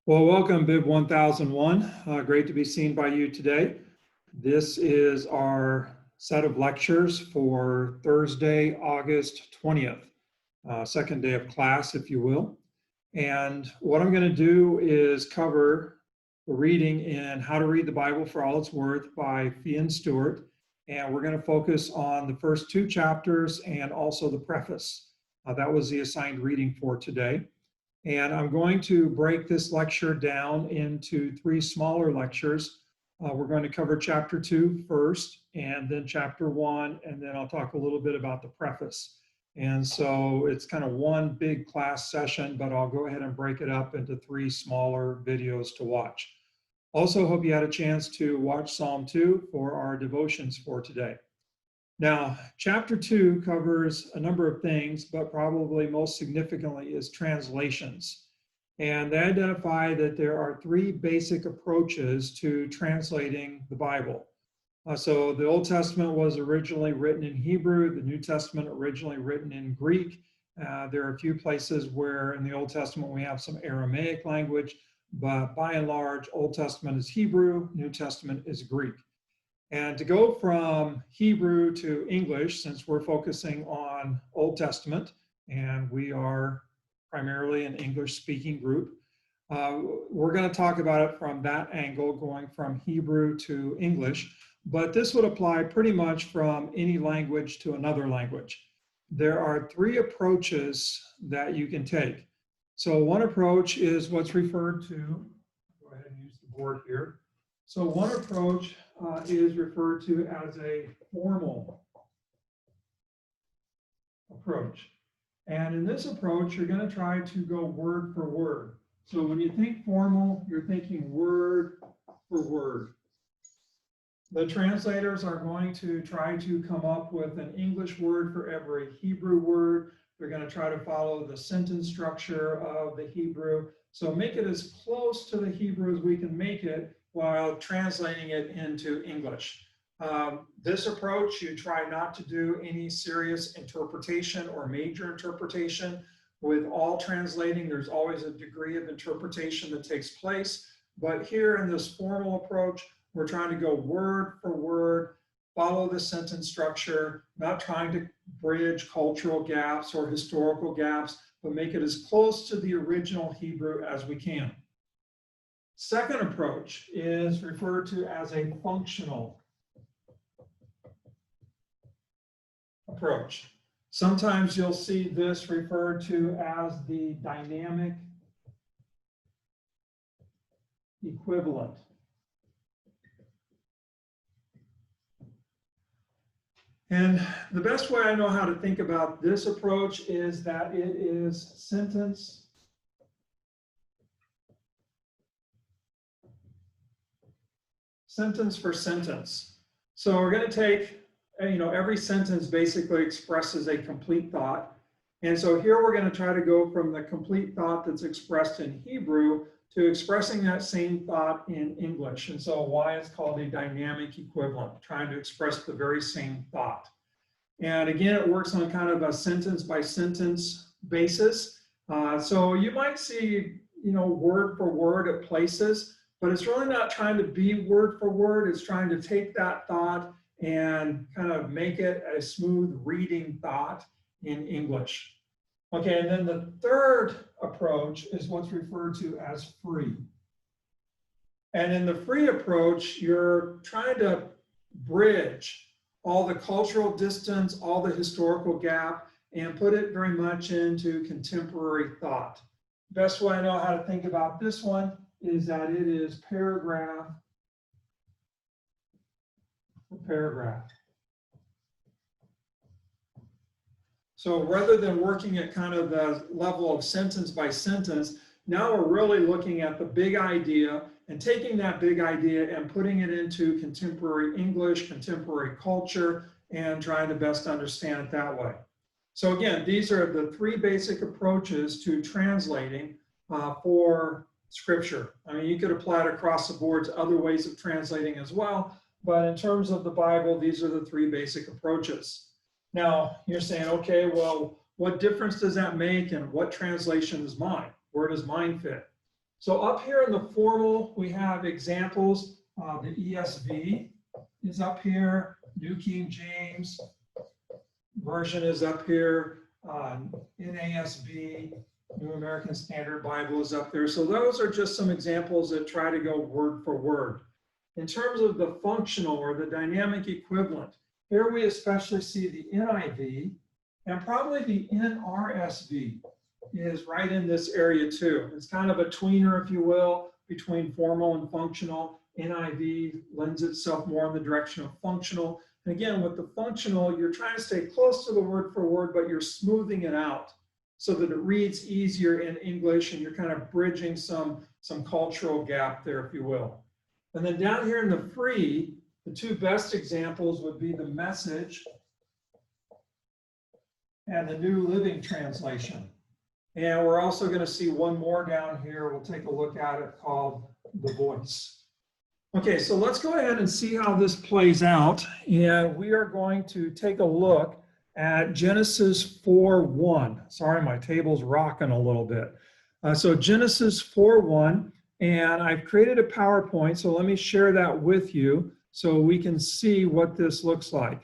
Well, welcome, Bib 1001. Great to be seen by you today. This is our set of lectures for Thursday, August 20th, second day of class, if you will. And what I'm going to do is cover the reading in How to Read the Bible for All It's Worth by Stuart. And we're going to focus on the first two chapters and also the preface. That was the assigned reading for today. And I'm going to break this lecture down into three smaller lectures. We're going to cover chapter 2 first, and then chapter 1, and then I'll talk a little bit about the preface. And so it's kind of one big class session, but I'll go ahead and break it up into three smaller videos to watch. Also, hope you had a chance to watch Psalm 2 for our devotions for today. Now, chapter 2 covers a number of things, but probably most significantly is translations. And they identify that there are three basic approaches to translating the Bible. So the Old Testament was originally written in Hebrew, the New Testament originally written in Greek. There are a few places where in the Old Testament we have some Aramaic language, but by and large, Old Testament is Hebrew, New Testament is Greek. And to go from Hebrew to English, since we're focusing on Old Testament and we are primarily an English-speaking group, we're going to talk about it from that angle, going from Hebrew to English. But this would apply pretty much from any language to another language. There are three approaches that you can take. So one approach is what's referred to, go ahead and use the board here. So one approach is referred to as a formal approach. And in this approach, you're going to try to go word for word. So when you think formal, you're thinking word for word. The translators are going to try to come up with an English word for every Hebrew word. They're going to try to follow the sentence structure of the Hebrew. So make it as close to the Hebrew as we can make it while translating it into English. This approach, you try not to do any serious interpretation or major interpretation. With all translating, there's always a degree of interpretation that takes place. But here in this formal approach, we're trying to go word for word, follow the sentence structure, not trying to bridge cultural gaps or historical gaps, but make it as close to the original Hebrew as we can. Second approach is referred to as a functional approach. Sometimes you'll see this referred to as the dynamic equivalent. And the best way I know how to think about this approach is that it is sentence for sentence. So we're going to take, every sentence basically expresses a complete thought. And so here we're going to try to go from the complete thought that's expressed in Hebrew to expressing that same thought in English. And so why it's called a dynamic equivalent, trying to express the very same thought. And again, it works on kind of a sentence by sentence basis. So you might see, word for word at places, but it's really not trying to be word for word. It's trying to take that thought and kind of make it a smooth reading thought in English. Okay, and then the third approach is what's referred to as free. And in the free approach, you're trying to bridge all the cultural distance, all the historical gap, and put it very much into contemporary thought. Best way I know how to think about this one is that it is paragraph for paragraph. So rather than working at kind of the level of sentence by sentence, now we're really looking at the big idea and taking that big idea and putting it into contemporary English, contemporary culture, and trying to best understand it that way. So again, these are the three basic approaches to translating for Scripture. I mean, you could apply it across the board to other ways of translating as well, but in terms of the Bible, these are the three basic approaches. Now, you're saying, okay, well, what difference does that make and what translation is mine? Where does mine fit? So up here in the formal, we have examples. The ESV is up here. New King James Version is up here. NASB, New American Standard Bible is up there. So those are just some examples that try to go word for word. In terms of the functional or the dynamic equivalent, here we especially see the NIV, and probably the NRSV is right in this area too. It's kind of a tweener, if you will, between formal and functional. NIV lends itself more in the direction of functional. And again, with the functional, you're trying to stay close to the word for word, but you're smoothing it out so that it reads easier in English, and you're kind of bridging some cultural gap there, if you will. And then down here in the free, the two best examples would be the Message and the New Living Translation. And we're also going to see one more down here. We'll take a look at it, called The Voice. Okay, so let's go ahead and see how this plays out. And we are going to take a look at Genesis 4:1. Sorry, my table's rocking a little bit. So Genesis 4:1, and I've created a PowerPoint, so let me share that with you so we can see what this looks like.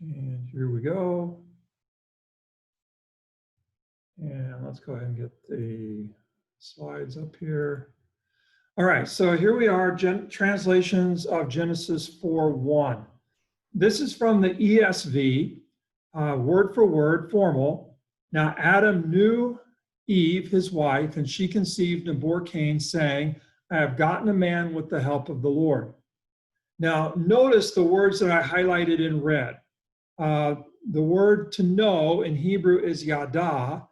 And here we go. And let's go ahead and get the slides up here. All right, so here we are, translations of Genesis 4:1. This is from the ESV, word for word, formal. Now Adam knew Eve, his wife, and she conceived and bore Cain, saying, I have gotten a man with the help of the Lord. Now notice the words that I highlighted in red. The word to know in Hebrew is yada,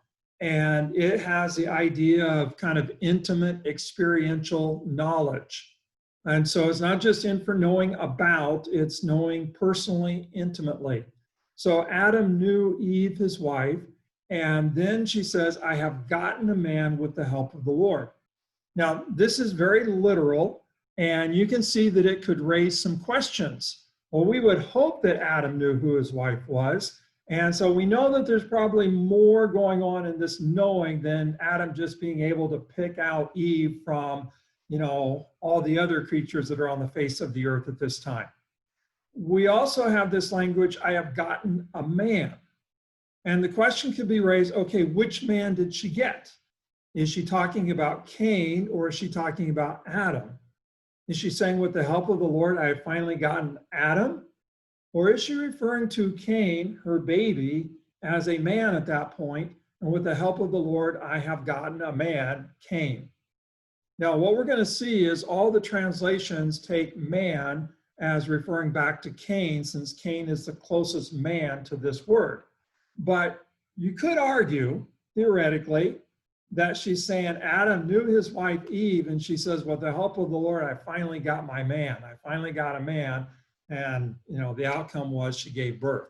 and it has the idea of kind of intimate experiential knowledge. And so it's not just in for knowing about, it's knowing personally, intimately. So Adam knew Eve, his wife, and then she says, I have gotten a man with the help of the Lord. Now, this is very literal, and you can see that it could raise some questions. Well, we would hope that Adam knew who his wife was. And so we know that there's probably more going on in this knowing than Adam just being able to pick out Eve from, all the other creatures that are on the face of the earth at this time. We also have this language, I have gotten a man. And the question could be raised, okay, which man did she get? Is she talking about Cain, or is she talking about Adam? Is she saying, with the help of the Lord, I have finally gotten Adam? Or is she referring to Cain, her baby, as a man at that point, and with the help of the Lord, I have gotten a man, Cain? Now, what we're going to see is all the translations take man as referring back to Cain, since Cain is the closest man to this word. But you could argue, theoretically, that she's saying Adam knew his wife Eve, and she says, with the help of the Lord, I finally got my man. I finally got a man. And, the outcome was she gave birth.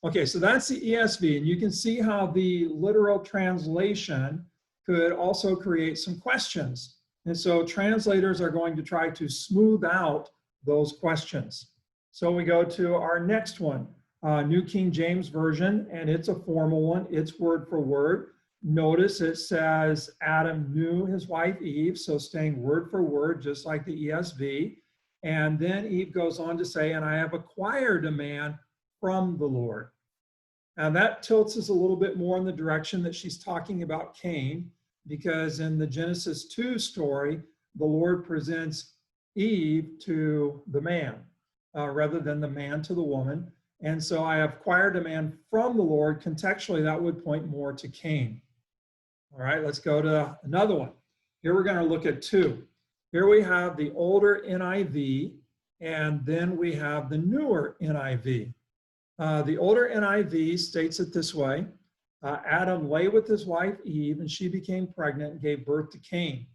Okay, so that's the ESV. And you can see how the literal translation could also create some questions. And so translators are going to try to smooth out those questions. So we go to our next one, New King James Version, and it's a formal one. It's word for word. Notice it says Adam knew his wife Eve, so staying word for word, just like the ESV. And then Eve goes on to say, and I have acquired a man from the Lord. And that tilts us a little bit more in the direction that she's talking about Cain, because in the Genesis 2 story, the Lord presents Eve to the man rather than the man to the woman. And so I have acquired a man from the Lord. Contextually, that would point more to Cain. All right, let's go to another one. Here we're going to look at two. Here we have the older NIV, and then we have the newer NIV. The older NIV states it this way. Adam lay with his wife Eve, and she became pregnant and gave birth to Cain.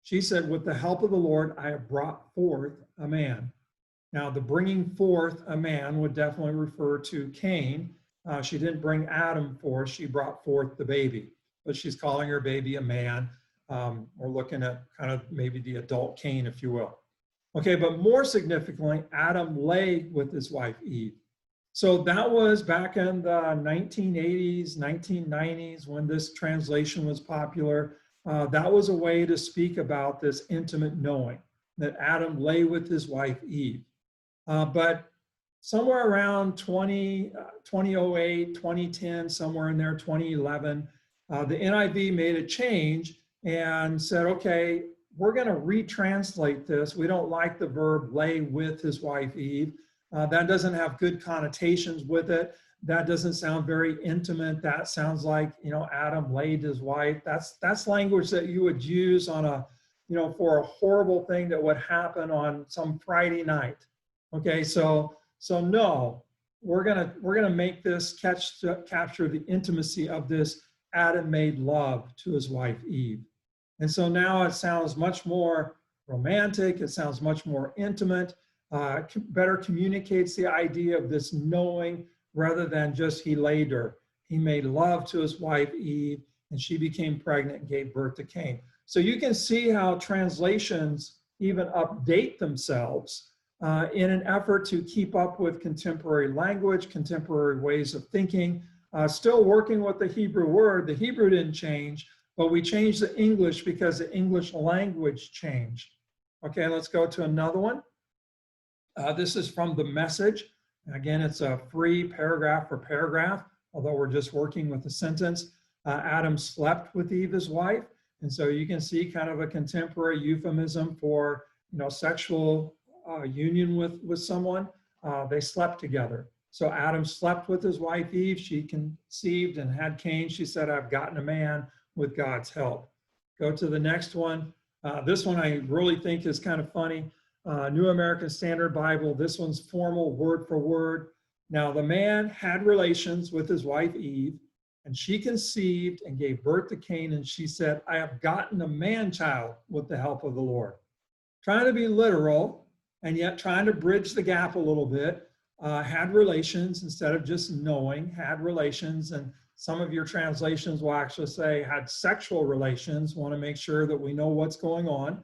She said, with the help of the Lord, I have brought forth a man. Now, the bringing forth a man would definitely refer to Cain. She didn't bring Adam forth, she brought forth the baby. But she's calling her baby a man. We're looking at kind of maybe the adult Cain, if you will. Okay, but more significantly, Adam lay with his wife Eve. So that was back in the 1980s, 1990s when this translation was popular. that was a way to speak about this intimate knowing that Adam lay with his wife Eve. But somewhere around 2008, 2010, somewhere in there, 2011, the NIV made a change and said, okay, we're going to retranslate this. We don't like the verb lay with his wife Eve. That doesn't have good connotations with it. That doesn't sound very intimate. That sounds like, Adam laid his wife. That's language that you would use on a, for a horrible thing that would happen on some Friday night. Okay, so no, we're gonna make this capture the intimacy of this. Adam made love to his wife Eve, and so now it sounds much more romantic. It sounds much more intimate. Better communicates the idea of this knowing rather than just he laid her. He made love to his wife Eve, and she became pregnant and gave birth to Cain. So you can see how translations even update themselves in an effort to keep up with contemporary language, contemporary ways of thinking, still working with the Hebrew word. The Hebrew didn't change, but we changed the English because the English language changed. Okay, let's go to another one. This is from the Message. Again, it's a free paragraph for paragraph, although we're just working with the sentence. Adam slept with Eve, his wife. And so you can see kind of a contemporary euphemism for, sexual union with someone. They slept together. So Adam slept with his wife Eve. She conceived and had Cain. She said, I've gotten a man with God's help. Go to the next one. This one I really think is kind of funny. New American Standard Bible. This one's formal word for word. Now the man had relations with his wife Eve, and she conceived and gave birth to Cain, and she said, I have gotten a man-child with the help of the Lord. Trying to be literal, and yet trying to bridge the gap a little bit. Had relations instead of just knowing, had relations, and some of your translations will actually say had sexual relations. Want to make sure that we know what's going on.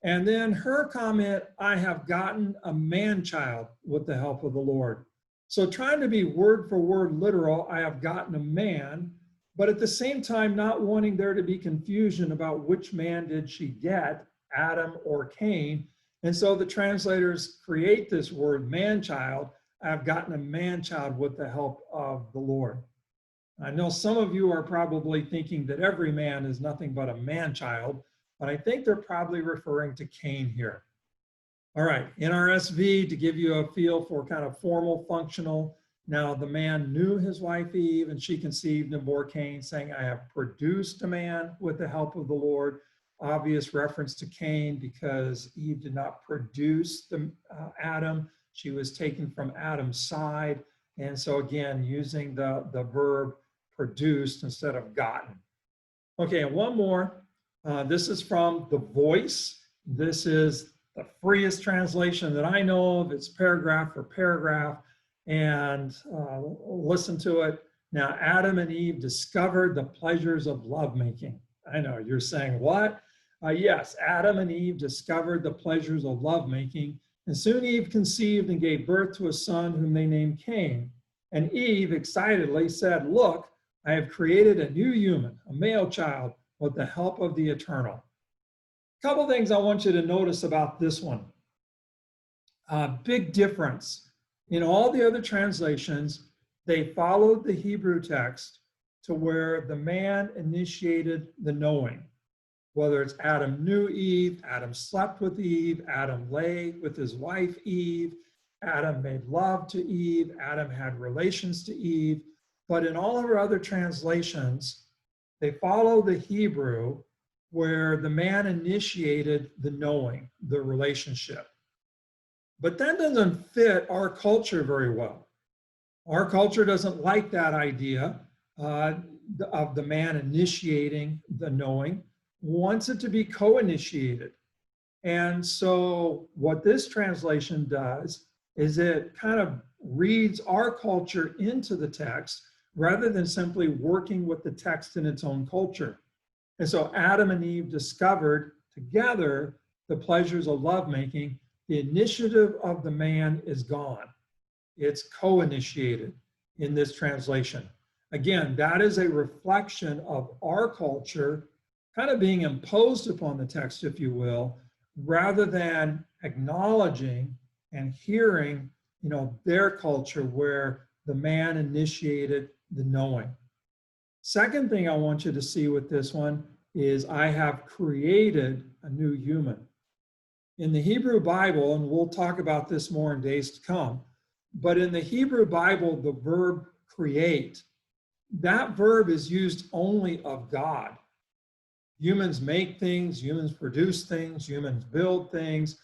And then her comment, I have gotten a man-child with the help of the Lord. So trying to be word for word literal, I have gotten a man, but at the same time not wanting there to be confusion about which man did she get, Adam or Cain. And so the translators create this word man-child. I have gotten a man-child with the help of the Lord. I know some of you are probably thinking that every man is nothing but a man-child, but I think they're probably referring to Cain here. All right, NRSV, to give you a feel for kind of formal, functional. Now the man knew his wife Eve, and she conceived and bore Cain, saying, I have produced a man with the help of the Lord. Obvious reference to Cain because Eve did not produce Adam. She was taken from Adam's side. And so again, using the verb produced instead of gotten. Okay, and one more. This is from The Voice. This is the freest translation that I know of. It's paragraph for paragraph. And listen to it. Now, Adam and Eve discovered the pleasures of lovemaking. I know, you're saying, what? Yes, Adam and Eve discovered the pleasures of lovemaking. And soon Eve conceived and gave birth to a son whom they named Cain. And Eve excitedly said, look, I have created a new human, a male child, with the help of the Eternal. A couple things I want you to notice about this one. Big difference. In all the other translations, they followed the Hebrew text to where the man initiated the knowing. Whether it's Adam knew Eve, Adam slept with Eve, Adam lay with his wife Eve, Adam made love to Eve, Adam had relations to Eve. But in all of our other translations, they follow the Hebrew where the man initiated the knowing, the relationship. But that doesn't fit our culture very well. Our culture doesn't like that idea of the man initiating the knowing, wants it to be co-initiated. And so what this translation does is it kind of reads our culture into the text rather than simply working with the text in its own culture. And so Adam and Eve discovered together the pleasures of lovemaking. The initiative of the man is gone. It's co-initiated in this translation. Again, that is a reflection of our culture kind of being imposed upon the text, if you will, rather than acknowledging and hearing, their culture where the man initiated the knowing. Second thing I want you to see with this one is I have created a new human. In the Hebrew Bible, and we'll talk about this more in days to come, but in the Hebrew Bible, the verb create, that verb is used only of God. Humans make things, humans produce things, humans build things,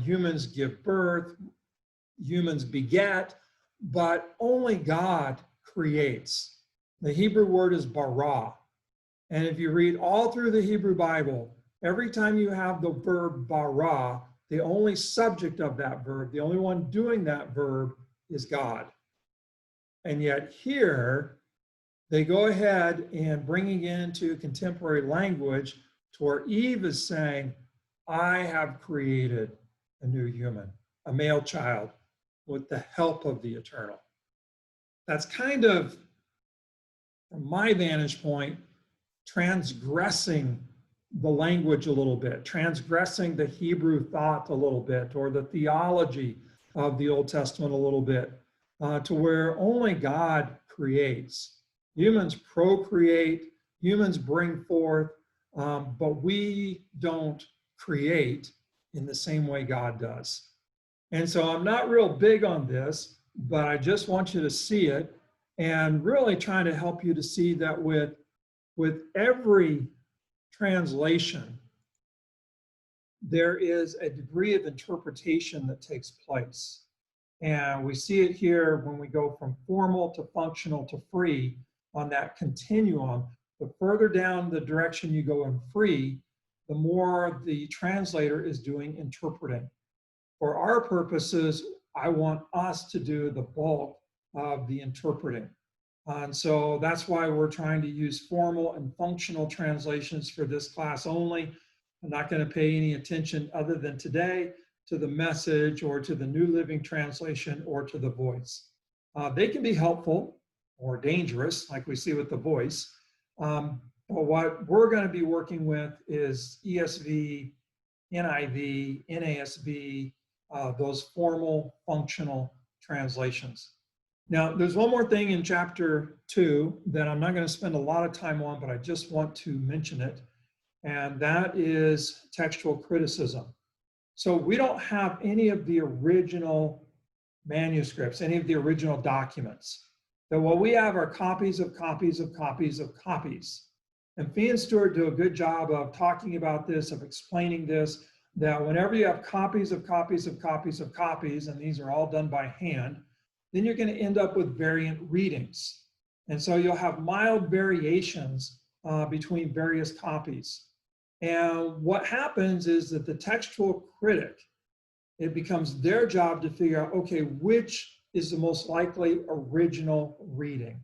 humans give birth, humans beget, but only God creates. The Hebrew word is bara. And if you read all through the Hebrew Bible, every time you have the verb bara, the only subject of that verb, the only one doing that verb is God. And yet here, they go ahead and bringing it into contemporary language to where Eve is saying, I have created a new human, a male child, with the help of the eternal. That's kind of, from my vantage point, transgressing the language a little bit, transgressing the Hebrew thought a little bit, or the theology of the Old Testament a little bit, to where only God creates. Humans procreate, humans bring forth, but we don't create in the same way God does. And so I'm not real big on this, but I just want you to see it and really trying to help you to see that with every translation, there is a degree of interpretation that takes place. And we see it here when we go from formal to functional to free on that continuum. The further down the direction you go in free, the more the translator is doing interpreting. For our purposes, I want us to do the bulk of the interpreting. And so that's why we're trying to use formal and functional translations for this class only. I'm not going to pay any attention other than today to the Message or to the New Living Translation or to the Voice. They can be helpful or dangerous, like we see with the Voice. But what we're going to be working with is ESV, NIV, NASB, those formal functional translations. Now, there's one more thing in chapter 2 that I'm not going to spend a lot of time on, but I just want to mention it, and that is textual criticism. So we don't have any of the original manuscripts, any of the original documents. So what we have are copies of copies of copies of copies. And Fee and Stuart do a good job of talking about this, of explaining this, that whenever you have copies of copies of copies of copies, and these are all done by hand, then you're going to end up with variant readings. And so you'll have mild variations between various copies. And what happens is that the textual critic, it becomes their job to figure out, okay, which is the most likely original reading.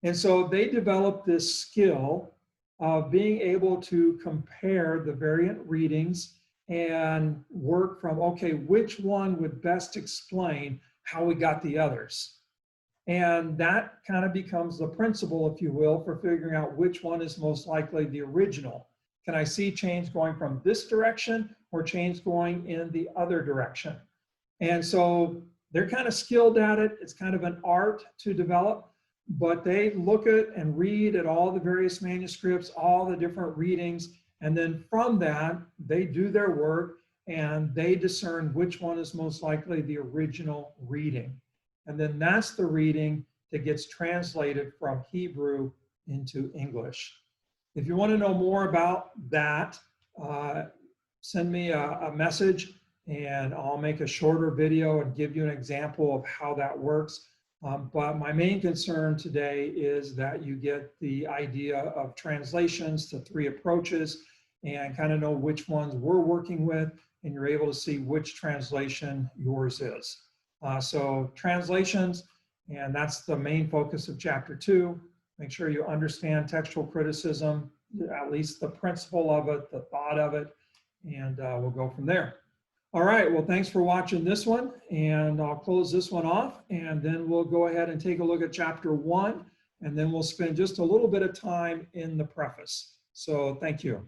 And so they develop this skill of being able to compare the variant readings and work from, okay, which one would best explain how we got the others. And that kind of becomes the principle, if you will, for figuring out which one is most likely the original. Can I see change going from this direction or change going in the other direction? And so they're kind of skilled at it. It's kind of an art to develop, but they look at and read at all the various manuscripts, all the different readings, and then from that, they do their work and they discern which one is most likely the original reading. And then that's the reading that gets translated from Hebrew into English. If you want to know more about that, send me a message and I'll make a shorter video and give you an example of how that works. But my main concern today is that you get the idea of translations to 3 approaches and kind of know which ones we're working with, and you're able to see which translation yours is. So translations, and that's the main focus of chapter 2. Make sure you understand textual criticism, at least the principle of it, the thought of it, and we'll go from there. All right, well, thanks for watching this one, and I'll close this one off, and then we'll go ahead and take a look at chapter 1, and then we'll spend just a little bit of time in the preface. So thank you.